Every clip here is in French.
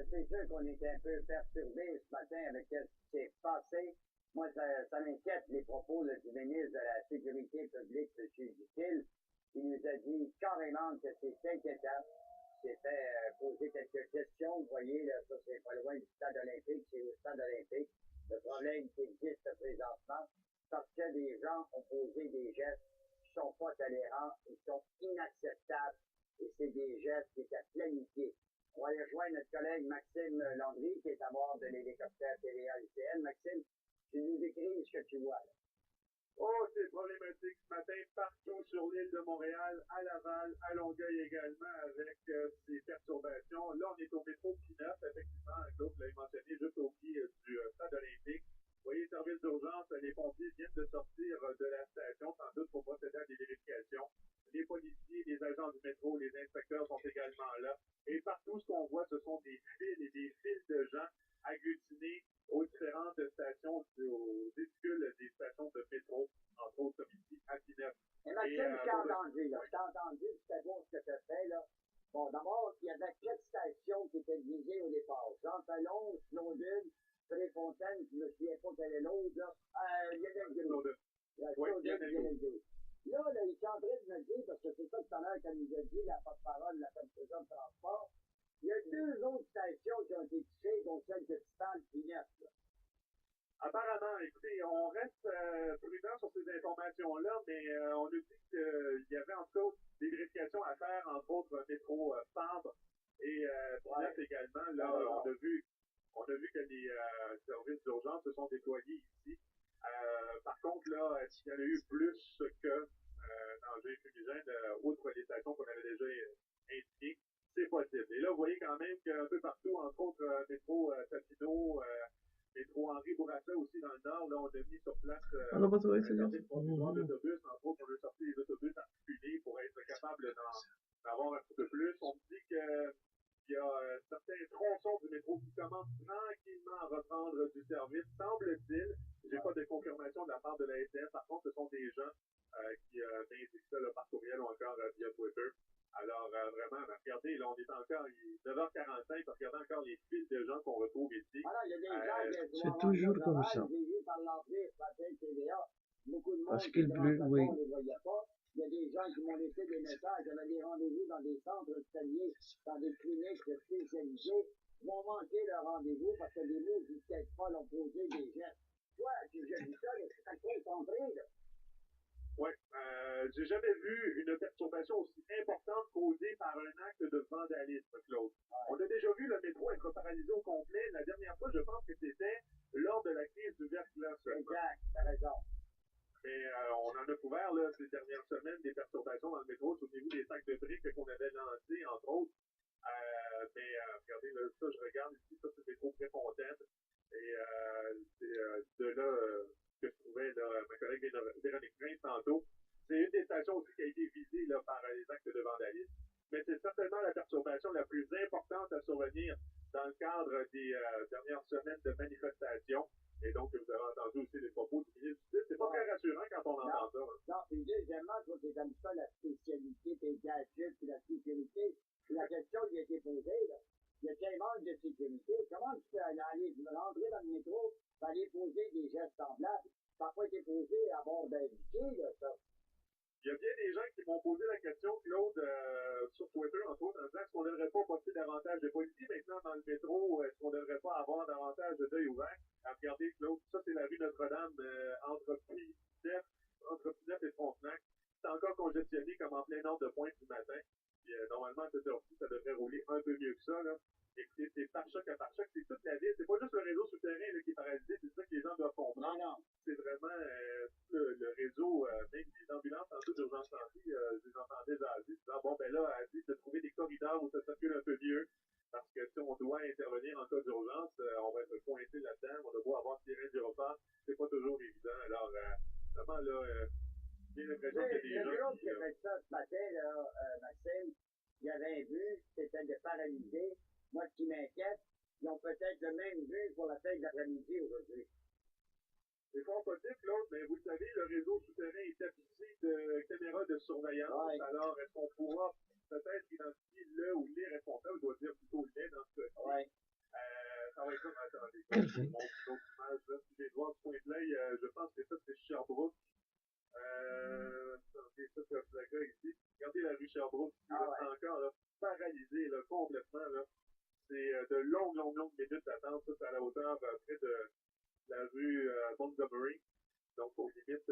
c'est sûr qu'on est un peu perturbé ce matin avec ce qui s'est passé. Moi, ça m'inquiète les propos là, du ministre de la Sécurité publique, M. Dutil, qui nous a dit carrément que c'est inquiétant. Il s'est fait poser quelques questions. Vous voyez, là, ça, c'est pas loin du stade olympique, c'est au stade olympique. Le problème qui existe présentement, parce que des gens ont posé des gestes qui sont pas tolérants et qui sont inacceptables. Et c'est des gestes qui étaient planifiés. On va aller rejoindre notre collègue Maxime Landry, qui est à bord de l'hélicoptère TVA-UCN. Maxime, tu nous décris ce que tu vois, là. Oh, c'est problématique ce matin partout sur l'île de Montréal, à Laval, à Longueuil également, avec ces perturbations. Là, on est au métro P9, effectivement, Claude l'avait mentionné, juste au pied du stade olympique. Vous voyez, service d'urgence, les pompiers viennent de sortir de la station, sans doute pour procéder à des vérifications. Les policiers, les agents du métro, les inspecteurs sont également là. Et partout, ce qu'on voit, ce sont des files et des files de gens agglutinés aux différentes stations, aux véhicules des stations de métro, entre autres comme ici, à Pinette. Et Maxime, je t'ai entendu, là. Je t'ai entendu, c'était bon ce que tu as fait, là. Bon, d'abord, il y avait 4 stations qui étaient visées au départ. Jean-Talon, Snowden, Préfontaine, je me souviens pas quelle est l'autre, là. Snowden. Snowden. Là, il est en train de me dire, parce que c'est ça tout à l'heure qu'elle nous a dit, la porte-parole de la Commission de transport, il y a 2 autres stations qui ont été touchées, dont celle de Titan Pinette, là. Apparemment, écoutez, on reste prudent sur ces informations-là, mais on nous dit qu'il y avait encore des vérifications à faire, entre autres métro Fabre et Pinette également. Là, on a vu que les services d'urgence se sont déployés ici. Par contre, là, est-ce qu'il y en a eu plus que danger fumigène, outre les stations qu'on avait déjà indiquées? C'est possible. Et là, vous voyez quand même qu'un peu partout, entre autres métro Papineau, métro Henri Bourassa aussi dans le nord, là, on a mis sur place des provisoires d'autobus, entre autres, on a sorti les autobus articulés pour être capable d'en avoir un petit peu plus. On me dit qu'il y a certains tronçons du métro qui commencent tranquillement à reprendre du service, semble-t-il. J'ai pas de confirmation de la part de la SNCF. Par contre, ce sont des gens qui m'indiquent ça là, par courriel ou encore via Twitter. Alors, vraiment, regardez, là, on est encore 9h45, regardez encore les files de gens qu'on retrouve ici. Alors, il y a des gens qui c'est toujours comme ça. J'ai vu par l'entrée ce matin TVA, beaucoup de monde Parce qu'il pleut, oui. on ne les voyait pas. Il y a des gens qui m'ont laissé des messages, j'avais des rendez-vous dans des centres hospitaliers, dans des cliniques spécialisées. Ils vont manquer leur rendez-vous parce que les mots du pas l'ont posé des gestes. Toi, tu as vu ça, c'est à quoi contré, là? Oui, j'ai jamais vu une perturbation aussi importante causée par un acte de vandalisme, Claude. Ouais. On a déjà vu le métro être paralysé au complet. La dernière fois, je pense que c'était lors de la crise du verglas. Exact, t'as raison. Mais on en a couvert là, ces dernières semaines des perturbations dans le métro. Souvenez-vous des sacs de briques qu'on avait lancés, entre autres. Mais regardez, là, ça, je regarde ici, ça, c'est le métro Préfontaine. Et c'est de là que je trouvais là, ma collègue Véronique Prince tantôt. C'est une des stations aussi qui a été visée là, par les actes de vandalisme. Mais c'est certainement la perturbation la plus importante à survenir dans le cadre des dernières semaines de manifestations. Et donc, vous avez entendu aussi les propos du ministre du C'est pas très rassurant quand on entend ça. Hein. Non, puis deuxièmement, toi, c'est comme ça la spécialité, tes gadgets, puis la sécurité. Puis la question qui a été posée, là, il y a un manque de sécurité. Comment tu peux aller rentrer dans le métro, aller poser des gestes semblables? Ça n'a pas été posé à bord d'un piquet, là, ça. Il y a bien des gens qui m'ont posé la question, Claude, sur Twitter, entre autres, en disant est-ce qu'on ne devrait pas porter davantage de policiers maintenant dans le métro, est-ce qu'on ne devrait pas avoir davantage d'œil ouvert? Regardez, Claude, ça c'est la rue Notre-Dame entre Pinette et Frontenac. C'est encore congestionné comme en plein nord de Pointe du matin. Puis, normalement, à cette heure-ci, ça devrait rouler un peu mieux que ça. Là. Écoutez, c'est par choc à par choc, c'est toute la ville. C'est pas juste le réseau souterrain là, qui est paralysé, c'est ça que les gens doivent comprendre. Non. C'est vraiment le réseau, même les ambulances en toute urgence santé, je les entendais jaser, disant, bon, ben là, elle dit de trouver des corridors où ça circule un peu mieux, parce que si on doit intervenir en cas d'urgence, on va être coincé là-dedans, on doit avoir tiré du repas, c'est pas toujours évident. Alors, vraiment, là, j'ai l'impression qu'il y a des gens le groupe qui a fait ça ce matin, là, Maxime, il y avait un but, c'était de paralyser. Moi, ce qui m'inquiète, ils ont peut-être le même but pour la fête d'après-midi aujourd'hui. C'est fort possible, Claude, mais vous le savez, le réseau souterrain est tapissé de caméras de surveillance. Ouais. Alors, est-ce qu'on pourra peut-être identifier le ou les responsables, je dois dire plutôt les dans ce cas-ci, démoralisé là, complètement. Là. C'est de longues minutes d'attente, tout à la hauteur près de la rue Montgomery, donc aux limites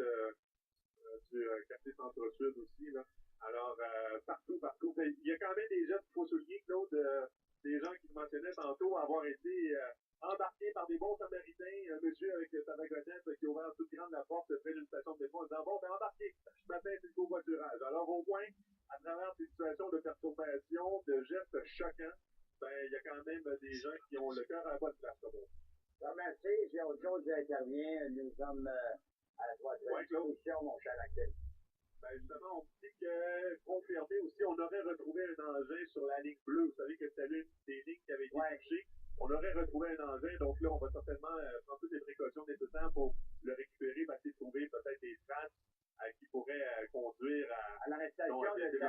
du quartier centre-sud aussi. Là. Alors, partout. Il y a quand même des gestes qu'il faut souligner, Claude, des gens qui mentionnaient tantôt avoir été embarqués par des bons samaritains, un monsieur avec sa wagonnette qui a ouvert toute grande la porte près d'une station de métro en disant « Bon, ben embarquez, ce matin, c'est le covoiturage. » Alors, au moins, à travers ces situations de perturbation, de gestes choquants, ben, il y a quand même des gens qui ont le cœur à la bonne place. Merci. J'ai autre chose qui intervient. Nous sommes à la disposition, mon cher Axel. Ben justement, on dit que, confirmé aussi, on aurait retrouvé un engin sur la ligne bleue. Vous savez que c'était l'une des lignes qui avait été touchée. On aurait retrouvé un engin, donc là, on va certainement prendre toutes les précautions nécessaires pour le récupérer, essayer de trouver peut-être des traces qui pourraient conduire à l'arrestation de